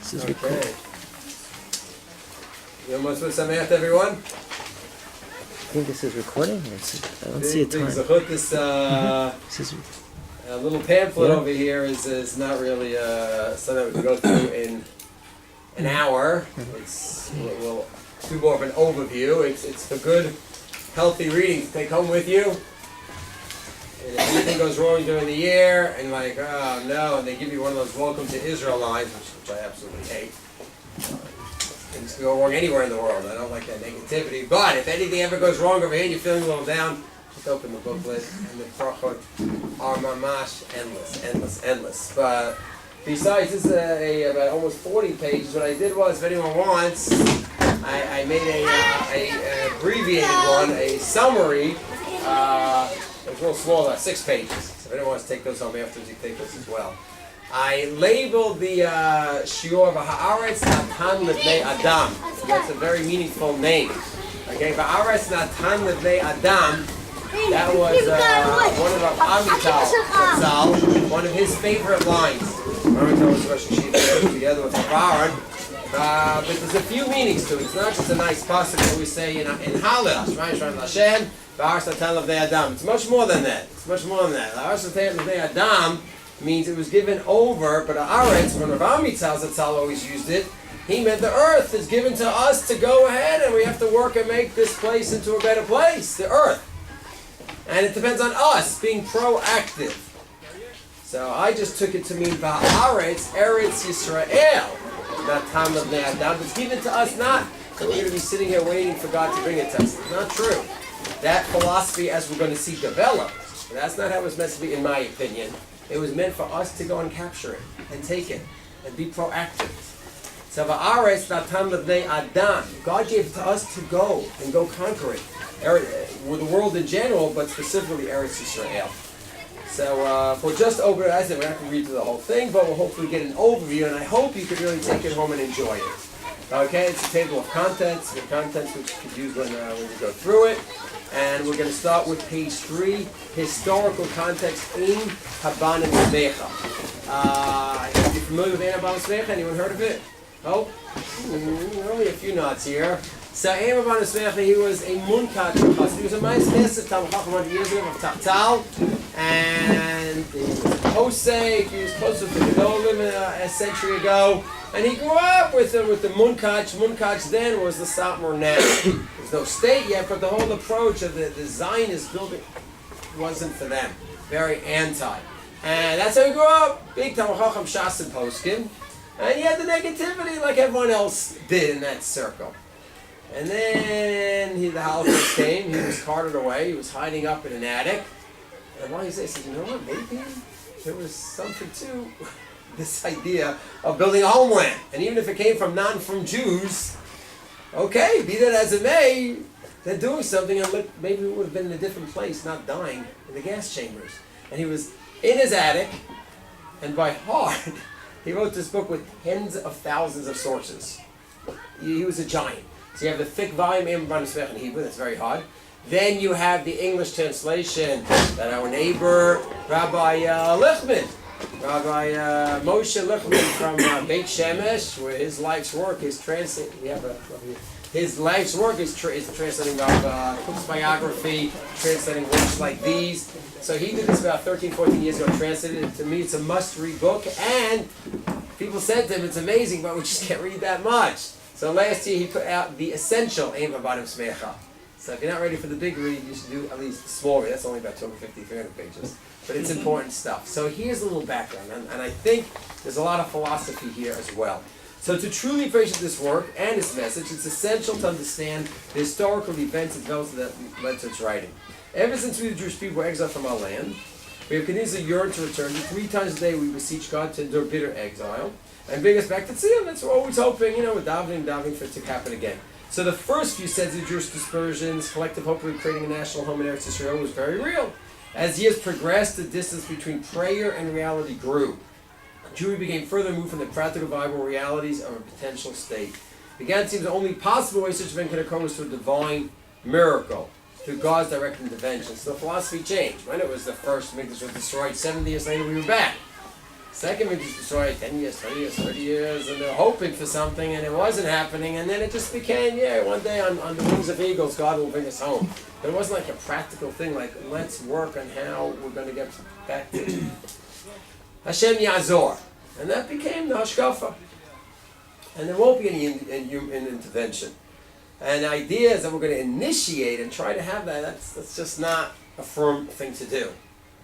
This is recording. Yom Haazmaut Drasha, everyone. I think this is recording. I don't see a time. This little pamphlet over here is not really something we can go through in an hour. We'll do more of an overview. It's for good, healthy reading to take home with you. And if anything goes wrong during the year, and like, oh no, and they give you one of those Welcome to Israel lines, which I absolutely hate. Things can go wrong anywhere in the world. I don't like that negativity. But if anything ever goes wrong over here and you're feeling a little down, just open the booklet, and the brachot are mamash endless. But besides, this is about almost 40 pages. What I did was, if anyone wants, I made a abbreviated one, a summary. It's a little smaller, 6 pages. So if anyone wants to take those home afterwards, you take those as well. I labeled the shiur of Haaretz Natan Livnei Adam. That's a very meaningful name. Okay, Haaretz Natan Livnei Adam. That was one of Amital, one of his favorite lines. Amital was Rosh Hashanah together with Aaron. But there's a few meanings to it. It's not just a nice passage that we say in Hallel, right? Hashem, Haaretz Natan Livnei Adam. It's much more than that. Haaretz Natan Livnei Adam means it was given over, but Haaretz, when Rav Amital Zatzal always used it, he meant the earth is given to us to go ahead, and we have to work and make this place into a better place, the earth. And it depends on us being proactive. So I just took it to mean Haaretz, Eretz Yisrael, not Tam Livnei Adam. It's given to us not that we're going to be sitting here waiting for God to bring it to us. It's not true. That philosophy, as we're going to see, developed. But that's not how it was meant to be, in my opinion. It was meant for us to go and capture it, and take it, and be proactive. So Haaretz Natan Livnei Adam. God gave it to us to go, and go conquer it. With the world in general, but specifically Eretz Yisrael. So for just over, I said we're not going to read through the whole thing, but we'll hopefully get an overview, and I hope you can really take it home and enjoy it. Okay, it's a table of contents, which you could use when you go through it. And we're going to start with page 3, historical context in Habana Mizbecha. Are you familiar with Habana Mizbecha? Anyone heard of it? Oh, only a few nods here. So Habana Mizbecha, he was a Munkat. He was a Myers-Yom Talmud 100 years ago of Tachtal. And he was a Posek. He was closer to the Gedolim a century ago. And he grew up with the Munkach. Munkach then was the Satmar now. There's no state yet, but the whole approach of the Zionist building wasn't for them. Very anti. And that's how he grew up. Big Talmud Chacham, Shas and Poskim. And he had the negativity like everyone else did in that circle. And then the Holocaust came. He was carted away. He was hiding up in an attic. And while he's there, he said, you know what, maybe there was something to this idea of building a homeland. And even if it came from Jews, okay, be that as it may, they're doing something, and maybe we would have been in a different place, not dying in the gas chambers. And he was in his attic, and by heart, he wrote this book with tens of thousands of sources. He was a giant. So you have the thick volume in Hebrew, that's very hard. Then you have the English translation that our neighbor, Rabbi Lichtman, Rabbi Moshe Lichtman from Beit Shemesh, where his life's work is translating. His life's work is translating Cook's biography, translating works like these. So he did this about 13, 14 years ago, translated it. To me, it's a must-read book, and people said to him, it's amazing, but we just can't read that much. So last year he put out the essential Ein Habana Mizbecha. So if you're not ready for the big read, you should do at least the small read. That's only about 250, 300 pages. But it's important stuff. So here's a little background, and I think there's a lot of philosophy here as well. So to truly appreciate this work and its message, it's essential to understand the historical events and developments that led to its writing. Ever since we, the Jewish people, were exiled from our land, we have continuously yearned to return. 3 times a day we beseech God to endure bitter exile and bring us back to Zion. That's what we're always hoping, we're davening for it to happen again. So the first few sets of Jewish dispersions, collective hope of creating a national home in Eretz Yisrael was very real. As years progressed, the distance between prayer and reality grew. Jewry became further moved from the practical, viable realities of a potential state. It began to seem the only possible way such an event could occur was through a divine miracle, through God's direct intervention. So the philosophy changed. When it was the first Mikdash was destroyed, 70 years later we were back. Second Mikdash was destroyed 10 years, 20 years, 30 years, and they're hoping for something, and it wasn't happening, and then it just became, one day on the wings of eagles, God will bring us home. But it wasn't like a practical thing, like, let's work on how we're going to get back to Hashem Yazor. And that became the Hashkafa. And there won't be any intervention. And the idea is that we're going to initiate and try to have that. That's just not a firm thing to do.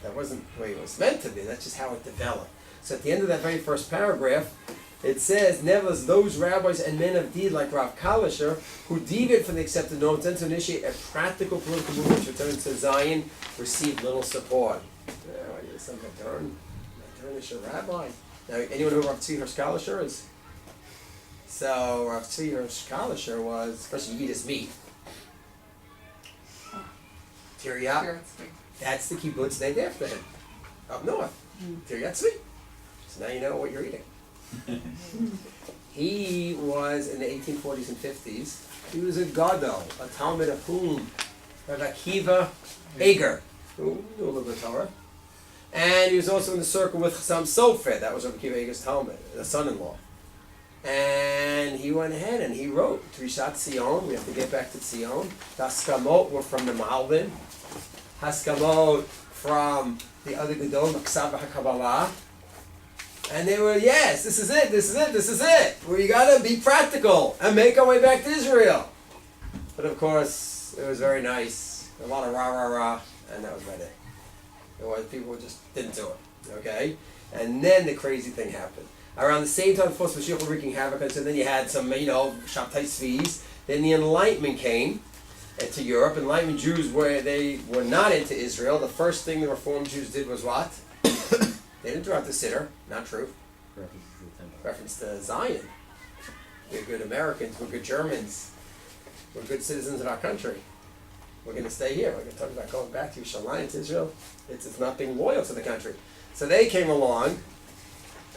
That wasn't the way it was meant to be. That's just how it developed. So at the end of that very first paragraph, it says, nevertheless, those rabbis and men of deed like Rav Kalisher, who deviated from the accepted norms and to initiate a practical political movement to return to Zion, received little support. Some Matern is a rabbi. Now, anyone who Rav Tzvi Kalisher is? So Rav Tzvi Kalisher was, first you eat his meat. Tiryat. That's the kibbutz named after him, up north. Tiryat Tzvi. So now you know what you're eating. He was in the 1840s and 50s. He was a gadol, a talmid of whom? Rabbi Akiva Eger, who knew a little bit of Torah. And he was also in the circle with Chassam Sofer. That was Rabbi Akiva Eger's talmid, the son-in-law. And he went ahead and he wrote Trishat Tzion. We have to get back to Tzion. The Haskamot were from the Malvin. Haskamot from the other Gedol, Maksav HaKabbalah. And they were, yes, this is it. We gotta be practical and make our way back to Israel. But of course, it was very nice. A lot of rah, and that was about it. It was, people just didn't do it, okay? And then the crazy thing happened. Around the same time, of course, Mashiach was wreaking havoc, and so then you had some, Shabtai Tzvis. Then the Enlightenment came to Europe. Enlightenment Jews, where they were not into Israel, the first thing the Reformed Jews did was what? They didn't throw out the Siddur, not true. Reference to Zion. We're good Americans, we're good Germans, we're good citizens of our country. We're going to stay here. We're going to talk about going back to Yerushalayim, to Israel. It's not being loyal to the country. So they came along,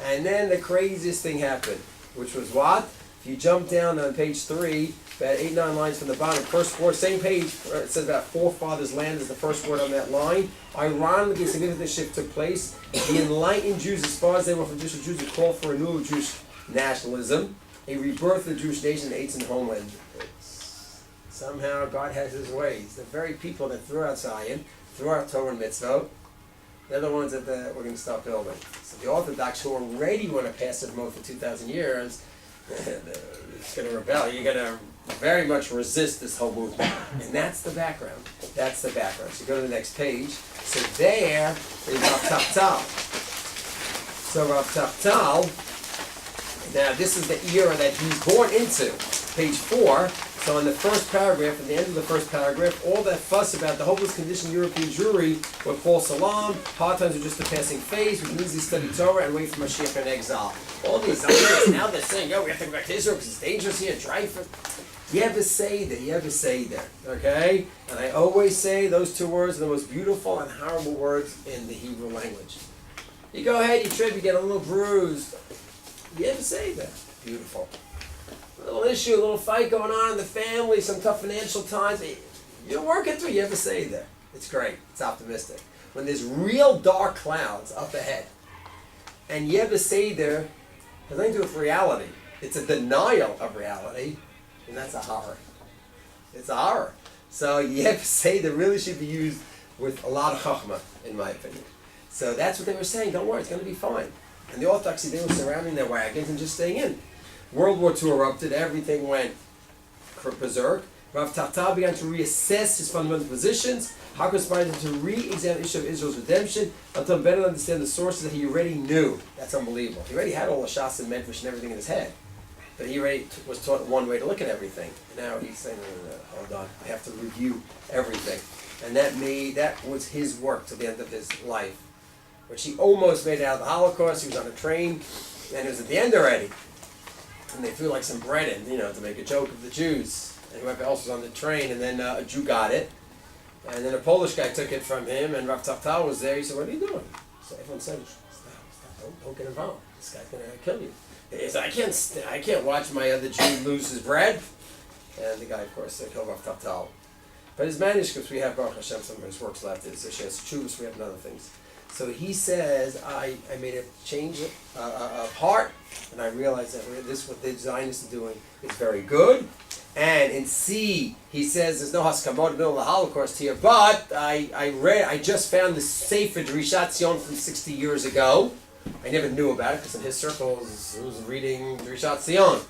and then the craziest thing happened, which was what? If you jump down on page 3, about 8, 9 lines from the bottom, first word, same page, it says about forefathers' land is the first word on that line. Ironically, a significant shift took place. The enlightened Jews, as far as they were from Jewish Jews, called for a new Jewish nationalism, a rebirth of the Jewish nation in its homeland. Somehow God has his ways. The very people that threw out Zion, threw out Torah and Mitzvot, they're the ones that we're going to start building. So the Orthodox, who already want to pass it mode for 2,000 years, it's going to rebel. You're going to very much resist this whole movement. And that's the background. That's the background. So go to the next page. So there is Rav Taftal. So Rav Taftal, now this is the era that he's born into. Page 4. So in the first paragraph, at the end of the first paragraph, all that fuss about the hopeless condition of European Jewry with false alarm, hard times are just a passing phase, we can easily study Torah and wait for Mashiach in exile. All these Zionists, now they're saying, we have to go back to Israel because it's dangerous here, Dreyfus. You ever say that, okay? And I always say those two words are the most beautiful and horrible words in the Hebrew language. You go ahead, you trip, you get a little bruised. You ever say that? Beautiful. A little issue, a little fight going on in the family, some tough financial times. You work it through, you ever say that? It's great, it's optimistic. When there's real dark clouds up ahead, and you ever say there, has nothing to do with reality. It's a denial of reality, and that's a horror. It's a horror. So you ever say that really should be used with a lot of chachma, in my opinion. So that's what they were saying, don't worry, it's going to be fine. And the Orthodox, they were surrounding their wagons and just staying in. World War II erupted, everything went berserk. Rav Taftal began to reassess his fundamental positions. How conspired him to re-examine the issue of Israel's redemption until better understand the sources that he already knew. That's unbelievable. He already had all the Shas and Medrash and everything in his head. But he already was taught one way to look at everything. And now he's saying, no, hold on, I have to review everything. And that was his work to the end of his life. Which he almost made it out of the Holocaust. He was on a train, and it was at the end already. And they threw like some bread in, to make a joke of the Jews. And whoever else was on the train, and then a Jew got it. And then a Polish guy took it from him, and Rav Taftal was there. He said, what are you doing? So everyone said, stop, don't get involved. This guy's going to kill you. He said, I can't watch my other Jew lose his bread. And the guy, of course, killed Rav Taftal. But his manuscripts, we have Baruch Hashem, some of his works left. It's Shas Chuvas, we have other things. So he says, I made a change of heart, and I realized that this, what the Zionists are doing, is very good. And in C, he says there's no Haskamot in the middle of the Holocaust here, but I just found the Sefer Drishat Zion from 60 years ago. I never knew about it because in his circles, he was reading Drishat Zion.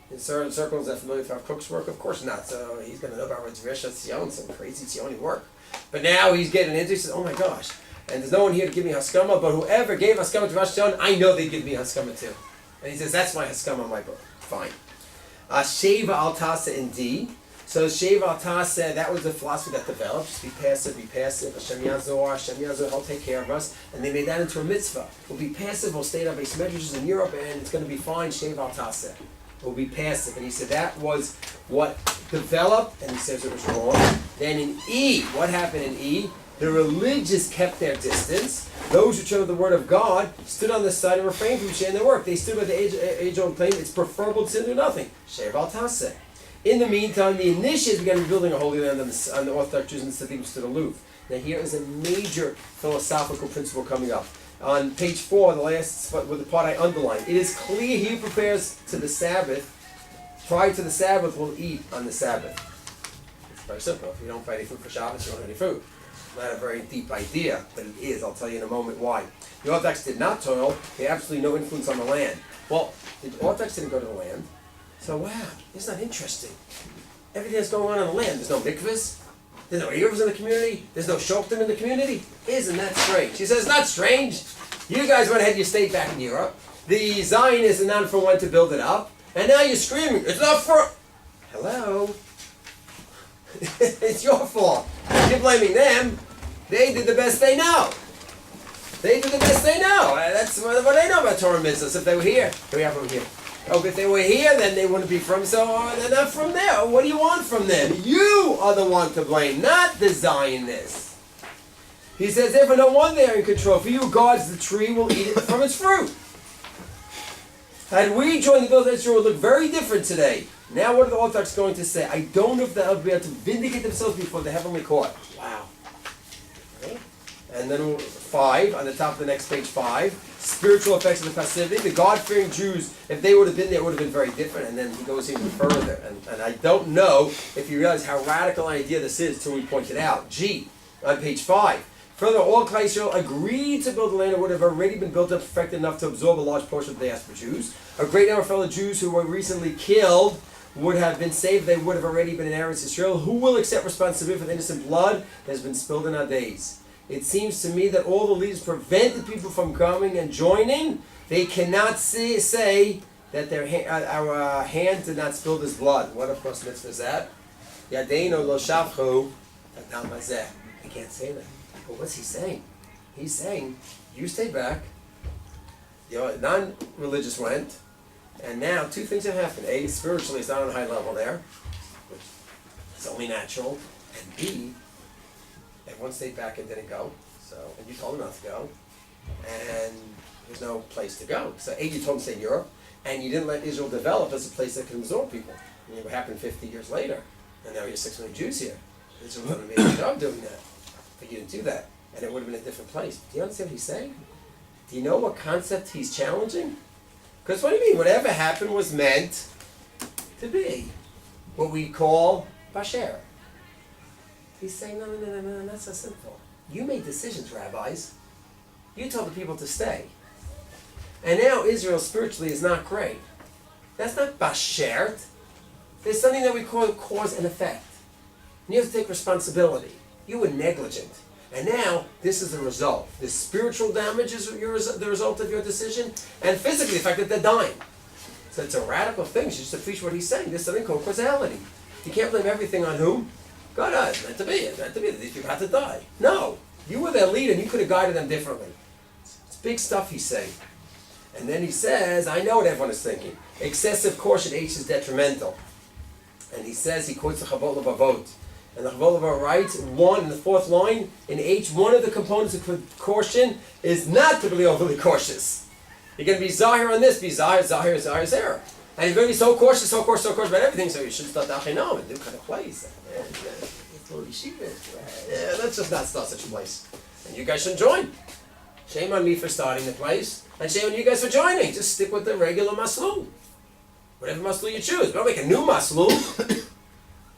In certain circles that are familiar with Rav Kook's work, of course not. So he's going to know about Drishat Zion, some crazy Zioni work. But now he's getting into it, he says, oh my gosh, and there's no one here to give me Haskama, but whoever gave Haskama to Rosh Hashanah, I know they'd give me Haskama too. And he says, that's my Haskama on my book. Fine. Sheva al Tasa in D. So Sheva al Tasa, that was the philosophy that developed. Just be passive, Hashem Yazor, he'll take care of us. And they made that into a mitzvah. We'll be passive, we'll stay at our base measures in Europe, and it's going to be fine, Sheva al Tasa. We'll be passive. And he said that was what developed, and he says it was wrong. Then in E, what happened in E? The religious kept their distance. Those who chose the word of God stood on the side and refrained from sharing their work. They stood by the age-old claim, it's preferable to sin do nothing. Shev al taseh. In the meantime, the initiates began rebuilding a holy land on the Orthodox Jews and the Tzaddikim stood aloof. Now here is a major philosophical principle coming up. On page 4, the last, with the part I underlined, it is clear he who prepares to the Sabbath, prior to the Sabbath, will eat on the Sabbath. It's very simple. If you don't buy any food for Shabbos, you don't have any food. Not a very deep idea, but it is. I'll tell you in a moment why. The Orthodox did not toil. They had absolutely no influence on the land. Well, the Orthodox didn't go to the land. So, wow, isn't that interesting? Everything that's going on the land. There's no mikvahs. There's no eruv in the community. There's no shoftim in the community. Isn't that strange? She says, not strange. You guys went ahead and you stayed back in Europe. The Zionists are not for one to build it up. And now you're screaming, it's not for... Hello? It's your fault. You're blaming them. They did the best they know. They did the best they know. That's what they know about Torah mitzvahs. If they were here, we have them here. Oh, if they were here, then they wouldn't be from. So they're not from there. What do you want from them? You are the one to blame, not the Zionists. He says, therefore, no one there in control. For you who guards the tree will eat it from its fruit. Had we joined the village of Israel, it would look very different today. Now what are the Orthodox going to say? I don't know if they'll be able to vindicate themselves before the heavenly court. Wow. Okay. And then 5, on the top of the next page 5, spiritual effects of the passivity. The God-fearing Jews, if they would have been there, it would have been very different. And then he goes even further. And I don't know if you realize how radical an idea this is until we point it out. G, on page 5. Further, all Klal Yisrael agreed to build the land that would have already been built up, perfected enough to absorb a large portion of the diaspora Jews. A great number of fellow Jews who were recently killed would have been saved. They would have already been in Eretz Yisrael. Who will accept responsibility for the innocent blood that has been spilled in our days? It seems to me that all the leaders prevented people from coming and joining. They cannot say that our hand did not spill this blood. What, of course, mitzvah is that? Yadeinu lo shavchu tadam hazeh. I can't say that. But what's he saying? He's saying, you stay back, the non-religious went, and now 2 things have happened. A, spiritually it's not on a high level there, which is only natural, and B, everyone stayed back and didn't go, so, and you told them not to go, and there's no place to go. So A, you told them to stay in Europe, and you didn't let Israel develop as a place that can absorb people. I mean, what happened 50 years later, and now you have 6 million Jews here. Israel would have made a job doing that. But you didn't do that, and it would have been a different place. Do you understand what he's saying? Do you know what concept he's challenging? Because what do you mean? Whatever happened was meant to be what we call basher. He's saying, no, that's so simple. You made decisions, rabbis. You told the people to stay. And now Israel spiritually is not great. That's not bashert. There's something that we call cause and effect. And you have to take responsibility. You were negligent. And now, this is the result. The spiritual damage is the result of your decision, and physically, the fact that they're dying. So it's a radical thing. You just appreciate what he's saying. There's something called causality. You can't blame everything on whom? God, it's meant to be. It's meant to be that these people had to die. No. You were their leader, and you could have guided them differently. It's big stuff he's saying. And then he says, I know what everyone is thinking. Excessive caution, H, is detrimental. And he says, he quotes the Chabot Levavot. And the Chabot writes, 1 in the 4th line, in H, one of the components of caution is not to be overly cautious. You're going to be zahir on this, be zahir, zahir. And you're going to be so cautious about everything, so you should start Darchei Noam and do kind of place. Let's just not start such a place. And you guys should join. Shame on me for starting the place, and shame on you guys for joining. Just stick with the regular maslul. Whatever maslul you choose. Don't make a new maslul.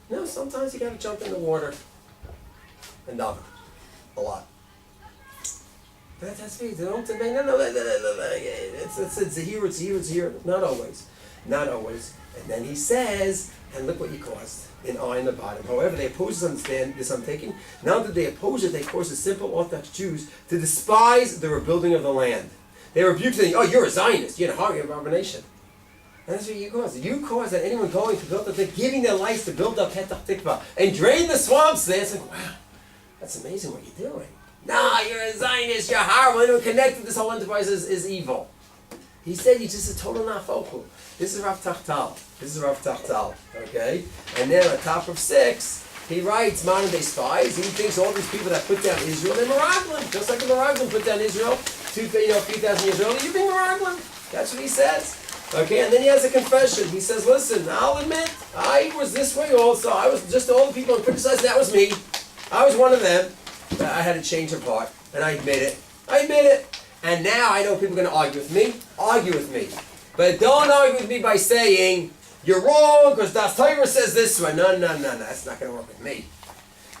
No, sometimes you gotta jump in the water and daven. A lot. But that's me. Don't debate. No. It's here. Not always. Not always. And then he says, and look what you caused. In I in the bottom. However, the opposers understand this undertaking. Now that they oppose it, they cause the simple Orthodox Jews to despise the rebuilding of the land. They rebuke saying, "Oh, you're a Zionist. You're in a heart of abomination." And that's what you caused. You caused that anyone going to build up, they're giving their lives to build up Petach Tikva and drain the swamps there. It's like, wow, that's amazing what you're doing. Nah, you're a Zionist. You're horrible. Anyone connected to this whole enterprise is evil. He said you're just a total nafoku. This is Rav Tachtal. Okay? And then on top of 6, he writes modern day spies. He thinks all these people that put down Israel, they're Meraglim. Just like the Meraglim put down Israel a few thousand years earlier, you're being Meraglim. That's what he says. Okay, and then he has a confession. He says, listen, I'll admit, I was this way also. I was just all the people who criticized, that was me. I was one of them. I had a change of heart, and I admit it. And now I know people are going to argue with me. But don't argue with me by saying, you're wrong, because Das Torah says this way. No, that's not going to work with me.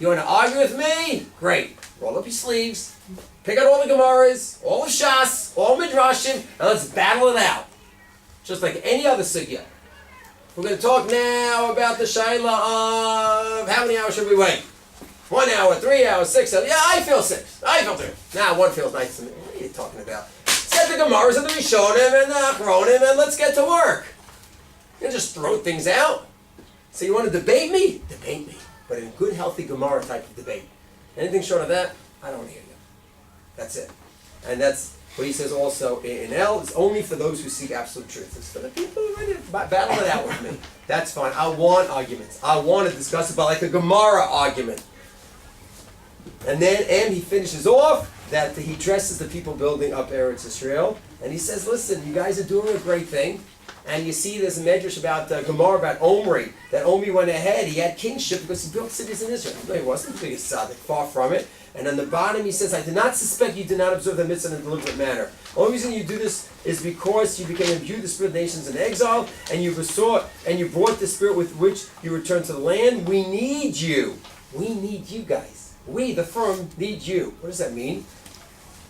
You want to argue with me? Great. Roll up your sleeves, pick out all the Gemaras, all the Shas, all Midrashim, and let's battle it out. Just like any other sugya. We're going to talk now about the shaila of how many hours should we wait? 1 hour, 3 hours, 6 hours. Yeah, I feel 6. I feel 3. Now, 1 feels nice to me. What are you talking about? Let's get the Gemaras and the Rishonim and the Achronim and let's get to work. You don't just throw things out. So you want to debate me? Debate me. But in a good, healthy Gemara type of debate. Anything short of that, I don't want to hear you. That's it. And that's what he says also in L. It's only for those who seek absolute truth. It's for the people who are ready to battle it out with me. That's fine. I want arguments. I want to discuss it, but like a Gemara argument. And he finishes off that he dresses the people building up Eretz Israel, and he says, listen, you guys are doing a great thing, and you see there's a medrash about Gemara about Omri, that Omri went ahead, he had kingship because he built cities in Israel. No, he wasn't the biggest tzaddik, far from it. And on the bottom he says, I do not suspect you did not observe the mitzvah in a deliberate manner. The only reason you do this is because you became imbued with the spirit of nations in exile, and you besought, and you brought the spirit with which you returned to the land. We need you. We need you guys. We, the firm, need you. What does that mean?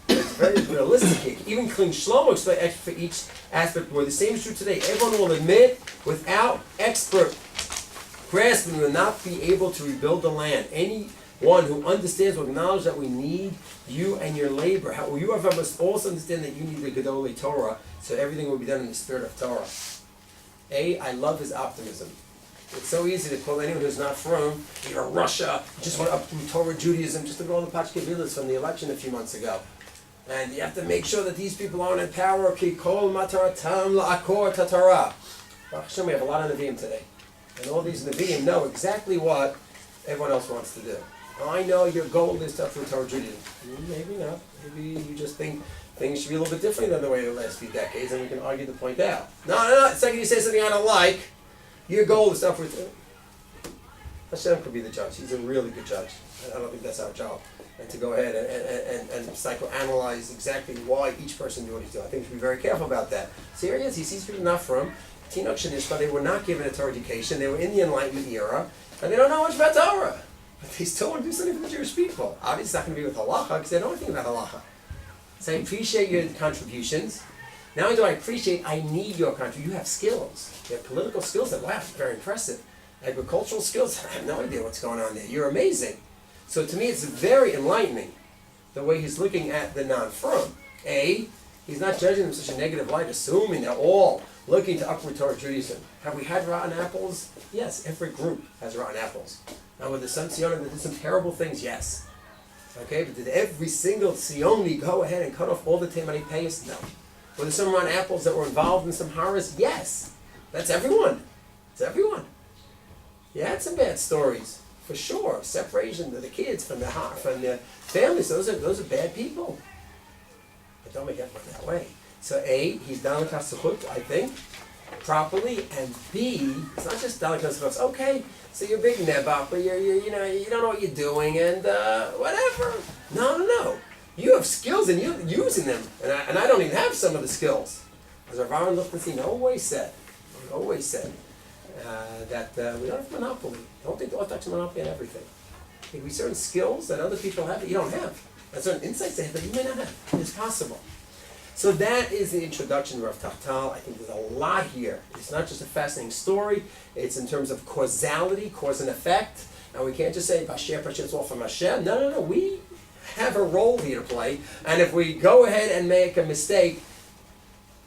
It's very realistic. Even Kling Shlomo explained for each aspect more. The same is true today. Everyone will admit, without expert grasping, we will not be able to rebuild the land. Anyone who understands will acknowledge that we need you and your labor. You must also understand that you need the Gedolei Torah, so everything will be done in the spirit of Torah. I love his optimism. It's so easy to call anyone who's not from, you're Russia, you just want to uproot Torah Judaism, just to go on the Pachkevilas from the election a few months ago. And you have to make sure that these people aren't in power. Ki kol mataratam la'akor tatara. Baruch Hashem, we have a lot of Nevi'im today. And all these Nevi'im know exactly what everyone else wants to do. I know your goal is to uproot Torah Judaism. Maybe not. Maybe you just think things should be a little bit different than the way the last few decades, and we can argue the point out. No. The second you say something I don't like, your goal is to uproot. Hashem could be the judge. He's a really good judge. I don't think that's our job. And to go ahead and psychoanalyze exactly why each person did what he's doing. I think we should be very careful about that. So here he is. He sees people not from Tinok Shanishma. They were not given a Torah education. They were in the Enlightenment era. And they don't know much about Torah. But they still want to do something for the Jewish people. Obviously it's not going to be with halacha because they don't know anything about halacha. So I appreciate your contributions. Not only do I appreciate, I need your contribution. You have skills. You have political skills that, wow, very impressive. Agricultural skills, I have no idea what's going on there. You're amazing. So to me, it's very enlightening, the way he's looking at the non-frum. He's not judging them in such a negative light, assuming they're all looking to uproot Torah Judaism. Have we had rotten apples? Yes, every group has rotten apples. Now, with the Son Sionim that did some terrible things, yes. Okay, but did every single Sioni go ahead and cut off all the Teimani Payas? No. Were there some rotten apples that were involved in some horrors? Yes. That's everyone. It's everyone. You had some bad stories. For sure, separation of the kids from the families, those are bad people. But don't make everyone that way. So he's done Kasachut, I think, properly, and B, it's not just done Kasachut. Okay, so you're big nebach, but you don't know what you're doing, and whatever. No. You have skills and you're using them, and I don't even have some of the skills. As Rav Aaron Lichtenstein always said that we don't have monopoly. Don't think the Orthodox monopoly on everything. We certain skills that other people have that you don't have. And certain insights they have that you may not have. It's possible. So that is the introduction to Rav Tachtal. I think there's a lot here. It's not just a fascinating story. It's in terms of causality, cause and effect. And we can't just say, Pasher, it's all from Hashem. No. We have a role here to play. And if we go ahead and make a mistake,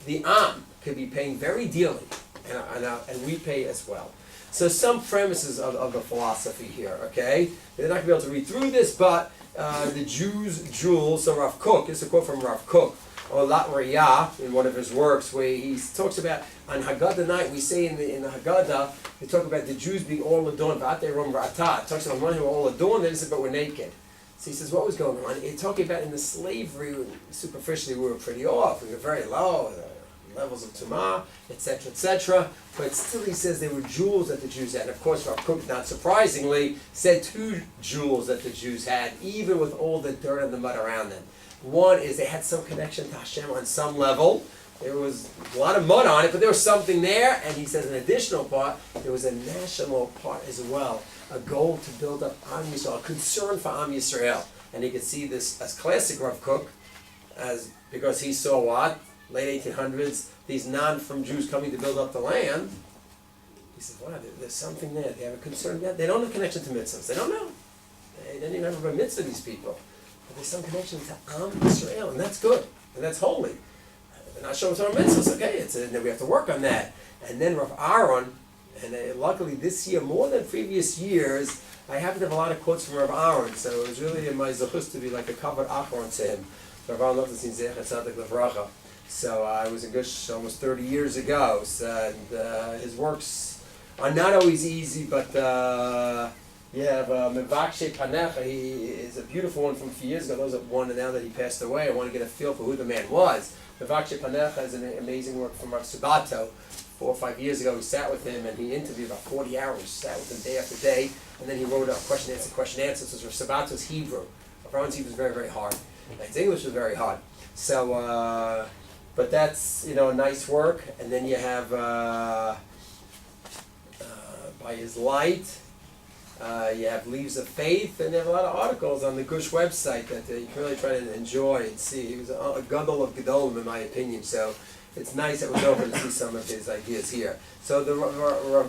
the Am could be paying very dearly. And we pay as well. So some premises of the philosophy here, okay? They're not going to be able to read through this, but the Jews' jewels, so Rav Kook, this is a quote from Rav Kook, or Lat Riyah, in one of his works, where he talks about, on Haggadah night, we say in the Haggadah, they talk about the Jews being all adorned, V'atei rom v'atah. It talks about one who are all adorned, they said, but we're naked. So he says, what was going on? It's talking about in the slavery, superficially, we were pretty off, we were very low, levels of tumah, etc., etc. But still, he says there were jewels that the Jews had. And of course, Rav Kook, not surprisingly, said two jewels that the Jews had, even with all the dirt and the mud around them. One is they had some connection to Hashem on some level. There was a lot of mud on it, but there was something there. And he says an additional part, there was a national part as well, a goal to build up Am Yisrael, a concern for Am Yisrael. And you can see this as classic Rav Kook, because he saw what? Late 1800s, these non-from Jews coming to build up the land. He said, wow, there's something there. They have a concern. They don't have a connection to mitzvahs. They don't know. They didn't even have a mitzvah, these people. But there's some connection to Am Yisrael, and that's good. And that's holy. They're not showing some mitzvahs, okay? We have to work on that. And then Rav Aaron, and luckily this year, more than previous years, I happen to have a lot of quotes from Rav Aaron, so it was really in my zechus to be like a covered achron to him. Rav Aaron loved to see Zecher Tzaddik Levracha. So I was in Gush almost 30 years ago, and his works are not always easy, but you have Mevakshe Panecha. He is a beautiful one from a few years ago. Those are one, and now that he passed away, I want to get a feel for who the man was. Mevakshe Panecha is an amazing work from Rav Sabato. 4 or 5 years ago, we sat with him, and he interviewed about 40 hours, sat with him day after day, and then he wrote a question answer. So Rav Sabato's Hebrew. Rav Aaron's Hebrew was very, very hard. And his English was very hard. So, but that's, nice work. And then you have, By His Light, you have Leaves of Faith, and you have a lot of articles on the Gush website that you can really try to enjoy and see. He was a gadol of gadolim, in my opinion, so it's nice that we're over to see some of his ideas here. So the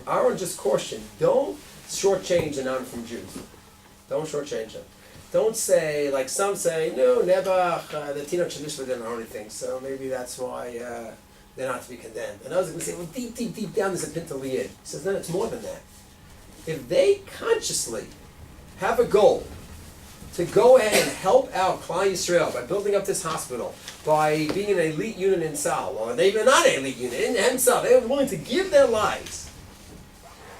Aaron just cautioned, don't shortchange a non-from Jews. Don't shortchange them. Don't say, like some say, no, Nebuch, the Tinoch Shanishma didn't know anything, so maybe that's why they're not to be condemned. And others are going to say, well, deep down there's a Pintaliyid. He says, no, it's more than that. If they consciously have a goal to go ahead and help out Klal Yisrael by building up this hospital, by being an elite unit in Sal, or they're not an elite unit, in Hemsal, they're willing to give their lives.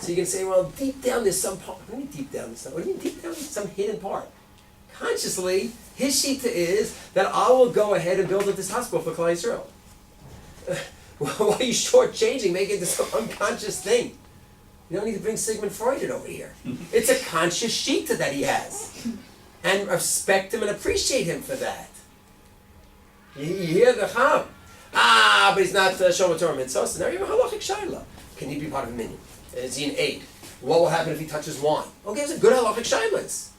So you can say, well, deep down there's some part. What do you mean deep down there's some? What do you mean deep down there's some hidden part? Consciously, his shita is that I will go ahead and build up this hospital for Klal Yisrael. Why are you shortchanging, making this some unconscious thing? You don't need to bring Sigmund Freud over here. It's a conscious shita that he has. And respect him and appreciate him for that. You hear the Cham. But he's not Shomer Torah Mitzvah. So now you have a halachic shayla. Can he be part of a minyan? Is he an aid? What will happen if he touches wine? Okay, it's a good halachic shayla.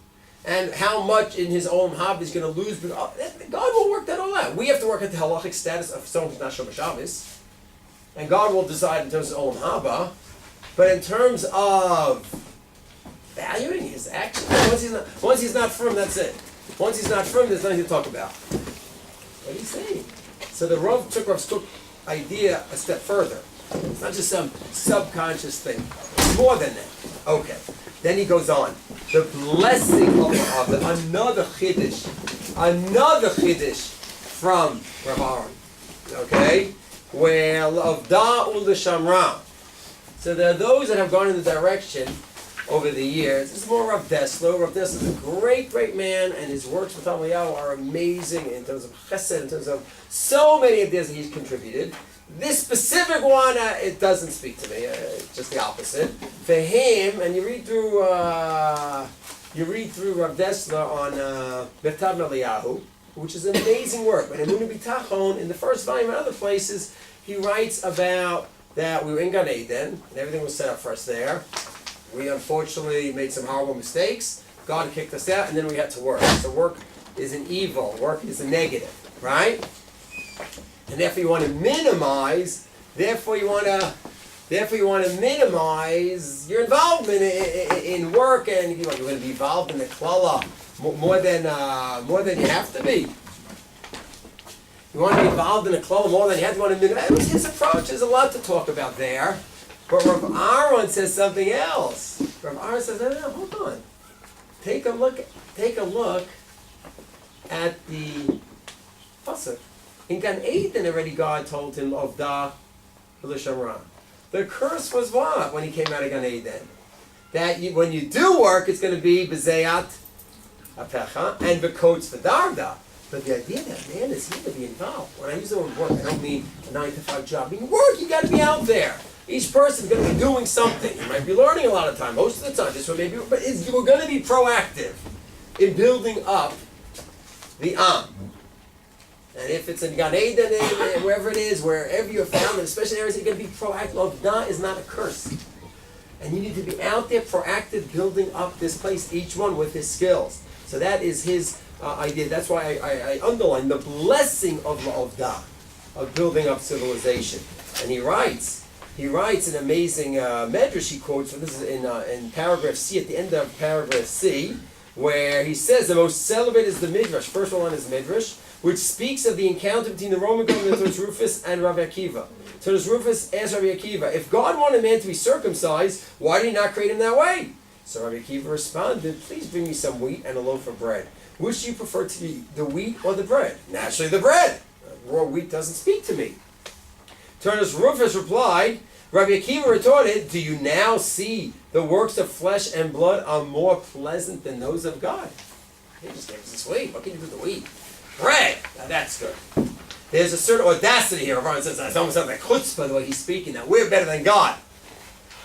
And how much in his own hab he's going to lose. God will work that all out. We have to work at the halachic status of someone who's not Shomer Shabbos. And God will decide in terms of own haba. But in terms of valuing his actions, once he's not firm, that's it. Once he's not firm, there's nothing to talk about. What are you saying? So the Rav took Rav's idea a step further. It's not just some subconscious thing. It's more than that. Okay. Then he goes on. The blessing of another chiddush from Rav Aaron. Okay? Where of da'ul l'shamra. So there are those that have gone in the direction over the years. This is more Rav Dessler. Rav Dessler is a great, great man, and his works with Talmud are amazing in terms of chesed, in terms of so many ideas that he's contributed. This specific one, it doesn't speak to me. It's just the opposite. For him, and you read through Rav Dessler on Betav Eliyahu, which is amazing work. But in Emunah B'Tachon, in the first volume and other places, he writes about that we were in Gan Eden, and everything was set up for us there. We unfortunately made some horrible mistakes. God kicked us out, and then we had to work. So work is an evil. Work is a negative, right? And therefore you want to minimize. Therefore you want to minimize your involvement in work, and you're going to be involved in the klala more than you have to be. You want to be involved in the klala more than you have to. That was his approach. There's a lot to talk about there. But Rav Aaron says something else. Rav Aaron says, no, hold on. Take a look at the pasuk. In Gan Eden already God told him of da v'lishamra. The curse was what when he came out of Gan Eden? That when you do work, it's going to be b'zeyat apecha and b'kotes v'darda. But the idea that man is here to be involved. When I use the word work, I don't mean a 9-to-5 job. I mean work, you got to be out there. Each person is going to be doing something. You might be learning a lot of time, most of the time. Just maybe, but you're going to be proactive in building up the Am. And if it's in Gan Eden, wherever it is, wherever you're found, especially in areas, you're going to be proactive. Avda is not a curse. And you need to be out there, proactive, building up this place, each one with his skills. So that is his idea. That's why I underline the blessing of Avda, of building up civilization. And he writes an amazing medrash he quotes, and this is in paragraph C, at the end of paragraph C, where he says the most celebrated is the midrash. First one is midrash, which speaks of the encounter between the Roman governor Toras Rufus and Rabbi Akiva. Toras Rufus asked Rabbi Akiva, if God wanted man to be circumcised, why did he not create him that way? So Rabbi Akiva responded, please bring me some wheat and a loaf of bread. Which do you prefer to eat, the wheat or the bread? Naturally the bread. Raw wheat doesn't speak to me. Toras Rufus replied, Rabbi Akiva retorted, do you now see the works of flesh and blood are more pleasant than those of God? He just gave us this wheat. What can you do with the wheat? Bread! Now that's good. There's a certain audacity here. Everyone says it's almost like chutzpah the way he's speaking now. We're better than God.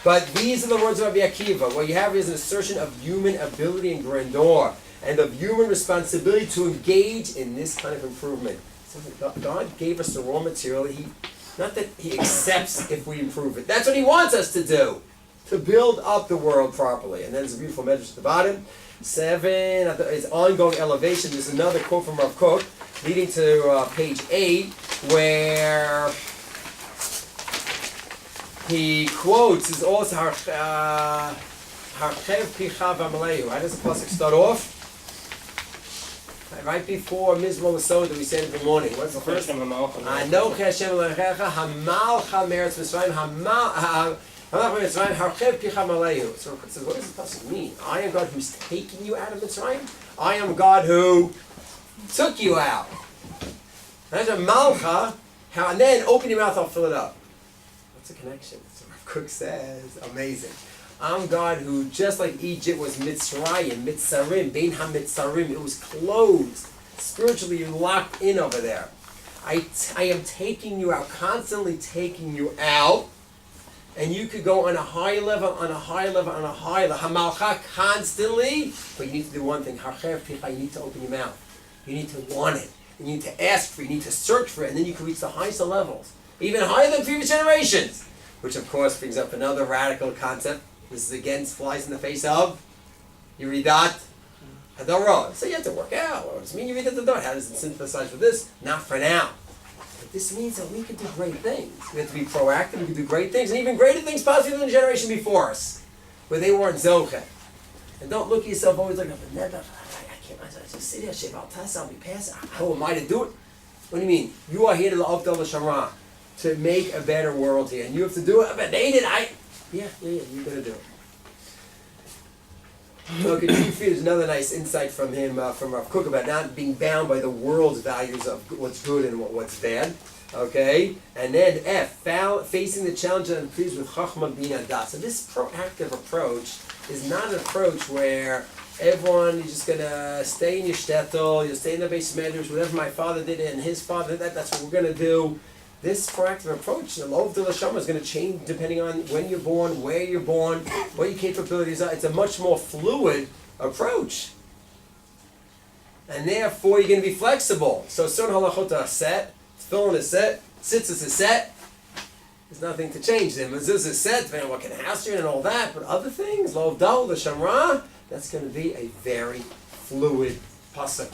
But these are the words of Rabbi Akiva. What you have is an assertion of human ability and grandeur, and of human responsibility to engage in this kind of improvement. So God gave us the raw material. Not that he accepts if we improve it. That's what he wants us to do, to build up the world properly. And then there's a beautiful message at the bottom. 7 is ongoing elevation. There's another quote from Rav Kook, leading to page 8, where he quotes, is also Harchev Picha V'Amalehu. How does the pasuk start off? Right before Mizmor L'Soda, we said in the morning. What's the first? Anochi Hashem Elohecha Hamalcha Meretz Mitzrayim Hamalcha Mitzrayim Harchev Picha V'Amalehu. So it says, what does the pasuk mean? I am God who's taking you out of Mitzrayim. I am God who took you out. That's a Malcha. And then open your mouth, I'll fill it up. What's the connection? So Rav Kook says, amazing. I'm God who, just like Egypt was Mitzrayim, Mitzarim, Bein HaMitzarim, it was closed, spiritually locked in over there. I am taking you out, constantly taking you out, and you could go on a high level, on a high level, on a high level, Hamalcha, constantly, but you need to do one thing, Harchev Picha, you need to open your mouth. You need to want it. You need to ask for it, you need to search for it, and then you can reach the highest of levels, even higher than previous generations, which of course brings up another radical concept. This is again flies in the face of Yeridat Hadorot. So you have to work out. What does it mean Yeridat Hadorot? How does it synthesize with this? Not for now. But this means that we can do great things. We have to be proactive. We can do great things, and even greater things possibly than the generation before us, where they weren't Zoche. And don't look at yourself always like, I can't. I just sit here, Shev al Tasa, I'll be passing. How am I to do it? What do you mean? You are here to the Avdal Shara, to make a better world here, and you have to do it. But they did. Yeah, you're going to do it. Okay, there's another nice insight from him, from Rav Kook, about not being bound by the world's values of what's good and what's bad. Okay? And then F, facing the challenge and pleased with Chachma Bina Das. So this proactive approach is not an approach where everyone is just going to stay in your shtetl, you'll stay in the base measures, whatever my father did and his father did, that's what we're going to do. This proactive approach, the Lov de Lashama, is going to change depending on when you're born, where you're born, what your capabilities are. It's a much more fluid approach. And therefore, you're going to be flexible. So, certain halachot are set, tefillin is set, tzitzis is set. There's nothing to change them. Mezuzah is set, depending on what kind of house you're in and all that. But other things, lo avdal, the shamra, that's going to be a very fluid pasuk.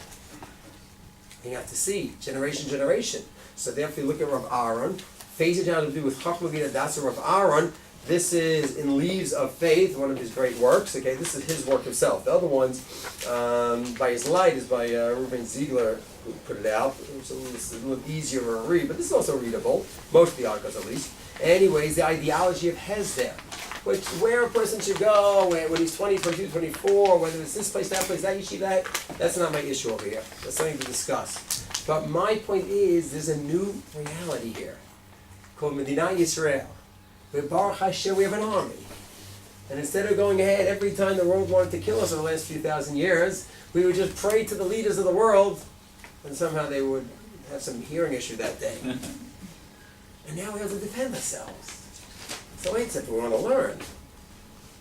You have to see, generation. So therefore, you look at Rav Aaron, phasing down to do with Chachma Vina Dasa Rav Aaron. This is in Leaves of Faith, one of his great works. Okay, this is his work himself. The other ones, by his light, is by Reuben Ziegler, who put it out. So it's a little easier to read, but this is also readable. Most of the articles, at least. Anyways, the ideology of Hez there, where a person should go when he's 20, 22, 24, whether it's this place, that yeshiva, that's not my issue over here. That's something to discuss. But my point is, there's a new reality here called Medina Yisrael. With Baruch Hashem, we have an army. And instead of going ahead every time the world wanted to kill us in the last few thousand years, we would just pray to the leaders of the world, and somehow they would have some hearing issue that day. And now we have to defend ourselves. So wait a second, we want to learn.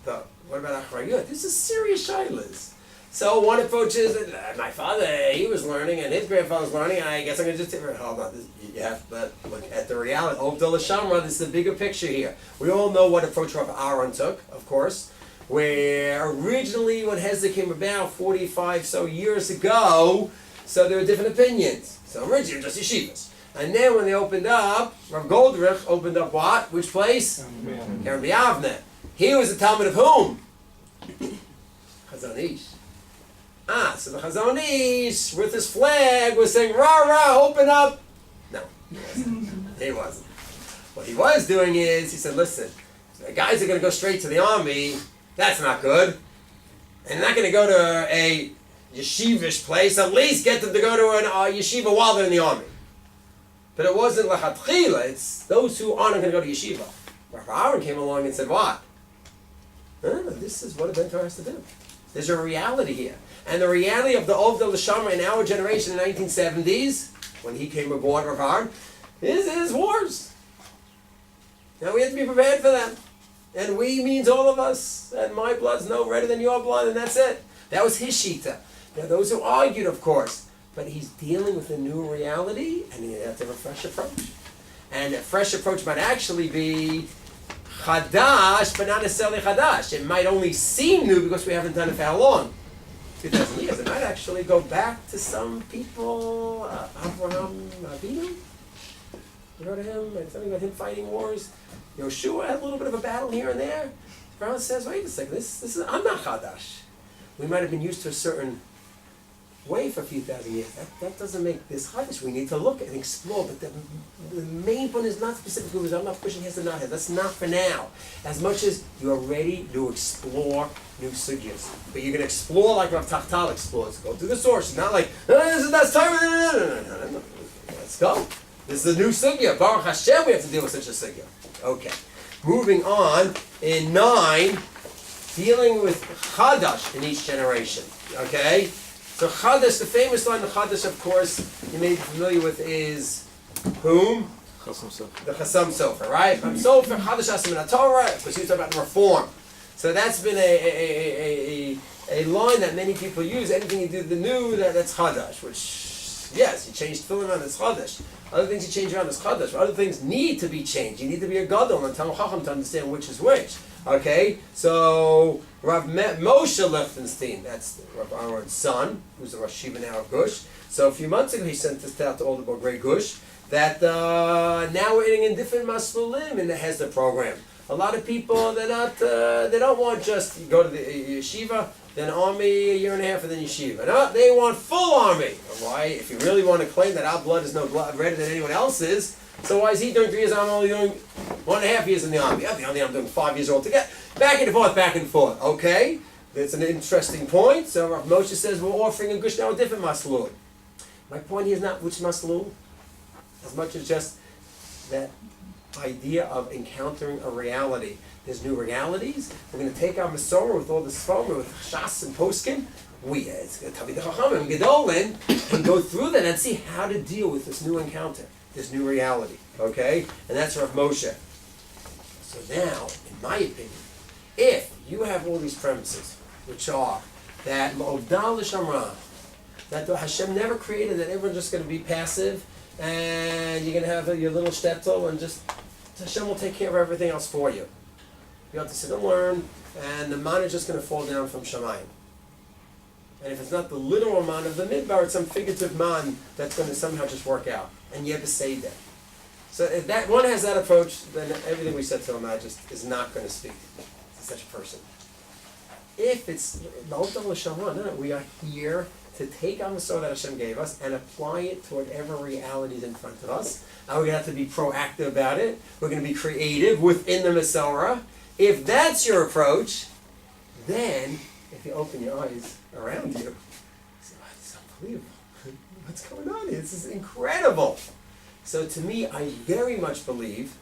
But what about Achrayut? This is serious shilas. So one approach is, my father, he was learning, and his grandfather was learning, and I guess I'm going to just hold on. You have to look at the reality. Ovdol Shamra, this is the bigger picture here. We all know what approach Rav Aaron took, of course, where originally when Hezbollah came about 45 so years ago, so there were different opinions. So originally just yeshivas. And then when they opened up, Rav Goldrich opened up what? Which place? Keren B'Yavne. He was the Talmud of whom? Chazon Ish. So the Chazon Ish, with his flag, was saying, rah, rah, open up. No, he wasn't. What he was doing is, he said, listen, the guys are going to go straight to the army. That's not good. And they're not going to go to a yeshivish place. At least get them to go to a yeshiva while they're in the army. But it wasn't lachatchila. It's those who aren't going to go to yeshiva. Rav Aaron came along and said, what? This is what a Ben Torah has to do. There's a reality here. And the reality of the Ovdel L'Shamra in our generation in the 1970s, when he came aboard Rav Aaron, is wars. Now we have to be prepared for them. And we means all of us. And my blood's no redder than your blood, and that's it. That was his shita. There are those who argued, of course. But he's dealing with a new reality, and he has to have a fresh approach. And a fresh approach might actually be Chadash, but not necessarily Chadash. It might only seem new because we haven't done it for how long? 2,000 years. It might actually go back to some people. Abraham Avinu. You heard of him? Something about him fighting wars. Yoshua had a little bit of a battle here and there. Brown says, wait a second, this is I'm not Chadash. We might have been used to a certain way for a few thousand years. That doesn't make this Chadash. We need to look and explore. But the main point is not specifically because I'm not pushing his and not his. That's not for now. As much as you're ready to explore new sugyas. But you're going to explore like Rav Tachtal explores. Go to the source. Not like, this is that's time. No. Let's go. This is a new sugya. Baruch Hashem, we have to deal with such a sugya. Okay. Moving on, in 9, dealing with Chadash in each generation. Okay? So Chadash, the famous line of Chadash, of course, you may be familiar with is whom? Chasam Sofer. The Chasam Sofer, right? Chasam Sofer, Chadash Asim in Torah, because he was talking about the reform. So that's been a line that many people use. Anything you do the new, that's Chadash, which, yes, you change tefillin on, it's Chadash. Other things you change around is Chadash. Other things need to be changed. You need to be a Gadol and Talmid Chacham to understand which is which. Okay? So, Rav Moshe Lichtenstein, that's Rav Aaron's son, who's the Rosh Yeshiva now of Gush. So a few months ago he sent this out to all the great Gush, that now we're eating in different maslulim in the Hesder program. A lot of people, they don't want just go to the yeshiva, then army a year and a half, and then yeshiva. No, they want full army. Why? If you really want to claim that our blood is no blood redder than anyone else's, so why is he doing 3 years? I'm only doing 1.5 years in the army. I'm doing 5 years altogether. Back and forth. Okay, that's an interesting point. So Rav Moshe says we're offering a gush now a different maslul. My point here is not which maslul, as much as just that idea of encountering a reality. There's new realities. We're going to take our Masorah with all this Sforim, with Shas and Poskim. It's going to Talmid Chachamim, Gedolin, and go through that and see how to deal with this new encounter, this new reality. Okay? And that's Rav Moshe. So now, in my opinion, if you have all these premises, which are that Ma'ovdal L'Shamra, That Hashem never created that everyone's just going to be passive and you're going to have your little shtetl and just Hashem will take care of everything else for you. You have to sit and learn, and the man is just going to fall down from Shemayim. And if it's not the literal man of the midbar, it's some figurative man that's going to somehow just work out. And you have to say that. So if that one has that approach, then everything we said to him just is not going to speak to such a person. If it's no, we are here to take on the soul that Hashem gave us and apply it to whatever reality is in front of us. And we're going to have to be proactive about it. We're going to be creative within the Masorah. If that's your approach, then if you open your eyes around you, you say, oh, this is unbelievable. What's going on here? This is incredible. So to me, I very much believe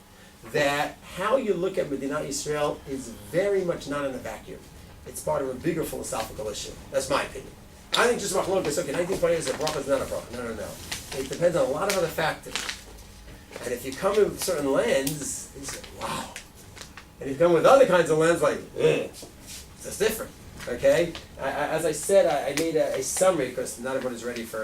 that how you look at Medinat Yisrael is very much not in a vacuum. It's part of a bigger philosophical issue. That's my opinion. I think just Machlokes, okay, 1920 is a bracha, is not a bracha. No. It depends on a lot of other factors. And if you come in with a certain lens, you say, wow. And if you come with other kinds of lens, like, it's different. Okay? As I said, I made a summary, because not everyone is ready for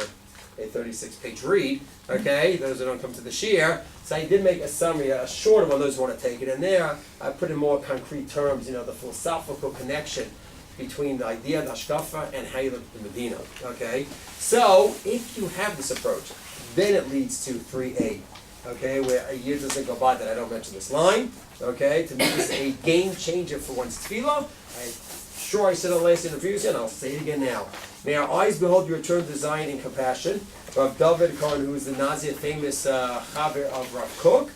a 36-page read. Okay? Those who don't come to the shiur. So I did make a summary, a shorter one, those who want to take it. And there, I put in more concrete terms, the philosophical connection between the idea of Hashkafa and how you look at the Medina. Okay? So, if you have this approach, then it leads to 3a. Okay? Where a year doesn't go by that I don't mention this line. Okay? To me, this is a game changer for one's tefillah. I'm sure I said it last interviews, and I'll say it again now. May our eyes behold your return to Zion in compassion. Rav David Cohen, who is the Nazir famous Chaver of Rav Kook,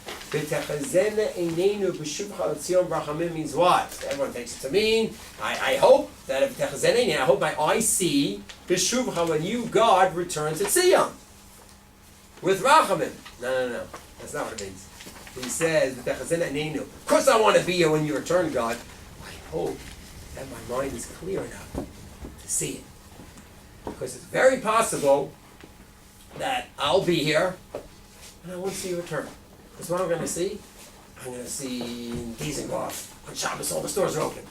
means what? Everyone takes it to mean, I hope that if I hope my eyes see B'shuvcha when you, God, returns at Sion. With Rachamim. No. That's not what it means. He says, of course I want to be here when you return, God. I hope that my mind is clear enough to see it. Because it's very possible that I'll be here and I won't see you return. Because what I'm going to see? I'm going to see in Dizengoff on Shabbos all the stores are open.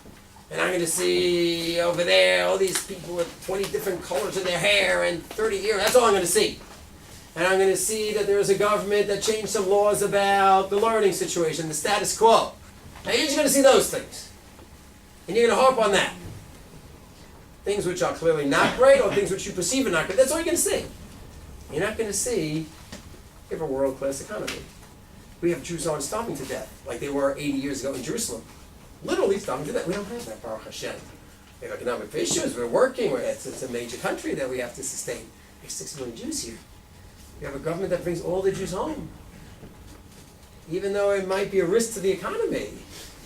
And I'm going to see over there all these people with 20 different colors in their hair and 30 ears. That's all I'm going to see. And I'm going to see that there is a government that changed some laws about the learning situation, the status quo. Now you're just going to see those things. And you're going to harp on that. Things which are clearly not great or things which you perceive are not great. That's all you're going to see. You're not going to see we have a world-class economy. We have Jews aren't starving to death like they were 80 years ago in Jerusalem. Literally starving to death. We don't have that, Baruch Hashem. We have economic issues. We're working. It's a major country that we have to sustain. There's 6 million Jews here. We have a government that brings all the Jews home. Even though it might be a risk to the economy.